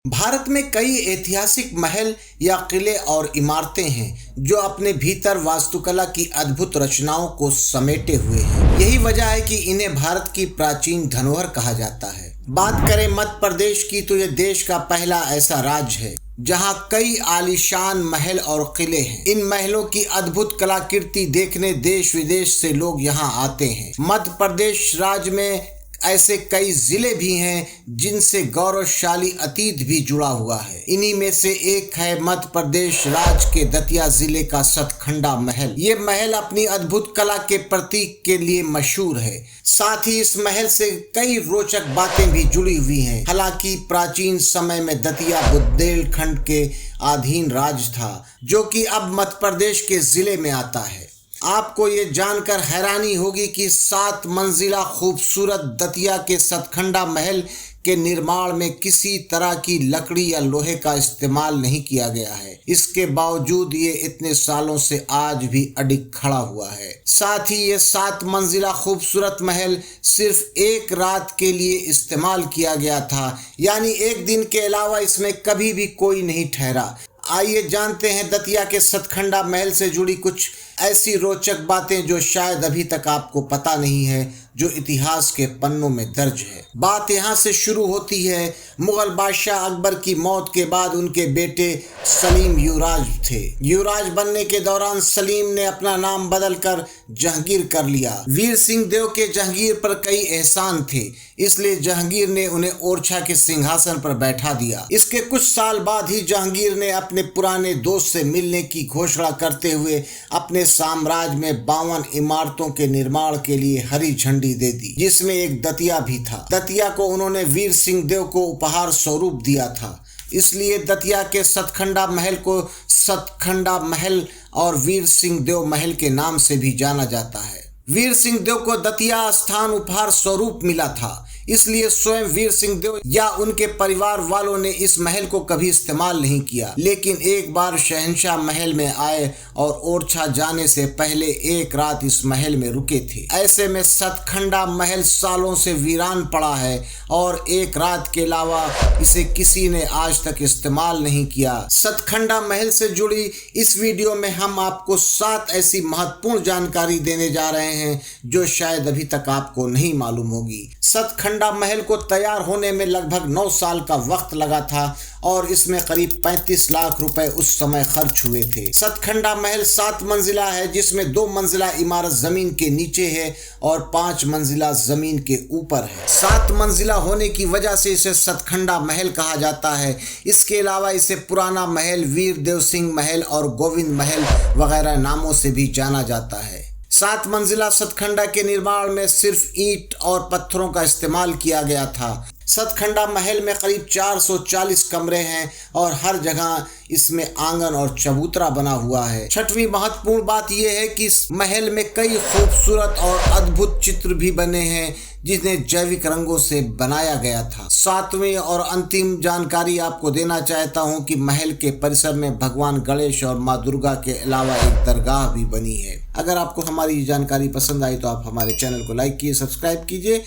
भारत में कई ऐतिहासिक महल या किले और इमारतें हैं जो अपने भीतर वास्तुकला की अद्भुत रचनाओं को समेटे हुए हैं। यही वजह है कि इन्हें भारत की प्राचीन धरोहर कहा जाता है। बात करें मध्य प्रदेश की तो यह देश का पहला ऐसा राज्य है जहां कई आलीशान महल और किले हैं। इन महलों की अद्भुत कलाकृति देखने देश विदेश से लोग यहां आते हैं। मध्य प्रदेश राज्य में ऐसे कई जिले भी हैं जिनसे गौरवशाली अतीत भी जुड़ा हुआ है। इन्हीं में से एक है मध्य प्रदेश राज्य के दतिया जिले का सतखंडा महल। ये महल अपनी अद्भुत कला के प्रतीक के लिए मशहूर है। साथ ही इस महल से कई रोचक बातें भी जुड़ी हुई हैं। हालांकि प्राचीन समय में दतिया बुंदेलखंड के अधीन राज्य था, जो कि अब मध्य प्रदेश के जिले में आता है। आपको ये जानकर हैरानी होगी कि 7 मंजिला खूबसूरत दतिया के सतखंडा महल के निर्माण में किसी तरह की लकड़ी या लोहे का इस्तेमाल नहीं किया गया है। इसके बावजूद ये इतने सालों से आज भी अडिग खड़ा हुआ है। साथ ही ये 7 मंजिला खूबसूरत महल सिर्फ एक रात के लिए इस्तेमाल किया गया था, यानी एक दिन के अलावा इसमें कभी भी कोई नहीं ठहरा। आइए जानते हैं दतिया के सतखंडा महल से जुड़ी कुछ ऐसी रोचक बातें जो शायद अभी तक आपको पता नहीं है, जो इतिहास के पन्नों में दर्ज है। बात यहाँ से शुरू होती है। मुगल बादशाह अकबर की मौत के बाद उनके बेटे सलीम युवराज थे। युवराज बनने के दौरान सलीम ने अपना नाम बदलकर जहांगीर कर लिया। वीर सिंह देव के जहांगीर पर कई एहसान थे, इसलिए जहांगीर ने उन्हें ओरछा के सिंहासन पर बैठा दिया। इसके कुछ साल बाद ही जहांगीर ने अपने पुराने दोस्त से मिलने की घोषणा करते हुए अपने साम्राज्य में 52 इमारतों के निर्माण के लिए हरी झंडी दे दी, जिसमें एक दतिया भी था। दतिया को उन्होंने वीर सिंह देव को उपहार स्वरूप दिया था, इसलिए दतिया के सतखंडा महल को सतखंडा महल और वीर सिंह देव महल के नाम से भी जाना जाता है। वीर सिंह देव को दतिया स्थान उपहार स्वरूप मिला था, इसलिए स्वयं वीर सिंह देव या उनके परिवार वालों ने इस महल को कभी इस्तेमाल नहीं किया। लेकिन एक बार शहंशाह महल में आए और ओरछा जाने से पहले एक रात इस महल में रुके थे। ऐसे में सतखंडा महल सालों से वीरान पड़ा है और एक रात के अलावा इसे किसी ने आज तक इस्तेमाल नहीं किया। सतखंडा महल से जुड़ी इस वीडियो में हम आपको 7 ऐसी महत्वपूर्ण जानकारी देने जा रहे हैं जो शायद अभी तक आपको नहीं मालूम होगी। सतखंडा महल को तैयार होने में लगभग 9 साल का वक्त लगा था और इसमें करीब 35 लाख रुपए उस समय खर्च हुए थे। सतखंडा महल 7 मंजिला है, जिसमें 2 मंजिला इमारत जमीन के नीचे है और 5 मंजिला जमीन के ऊपर है। 7 मंजिला होने की वजह से इसे सतखंडा महल कहा जाता है। इसके अलावा इसे पुराना महल, वीर देव सिंह महल और गोविंद महल वगैरह नामों से भी जाना जाता है। 7 मंजिला सतखंडा के निर्माण में सिर्फ ईंट और पत्थरों का इस्तेमाल किया गया था। सतखंडा महल में करीब 440 कमरे हैं और हर जगह इसमें आंगन और चबूतरा बना हुआ है। 6वीं महत्वपूर्ण बात यह है कि इस महल में कई खूबसूरत और अद्भुत चित्र भी बने हैं जिन्हें जैविक रंगों से बनाया गया था। 7वीं और अंतिम जानकारी आपको देना चाहता हूं कि महल के परिसर में भगवान गणेश और माँ दुर्गा के अलावा एक दरगाह भी बनी है। अगर आपको हमारी जानकारी पसंद आई तो आप हमारे चैनल को लाइक कीजिए, सब्सक्राइब कीजिए।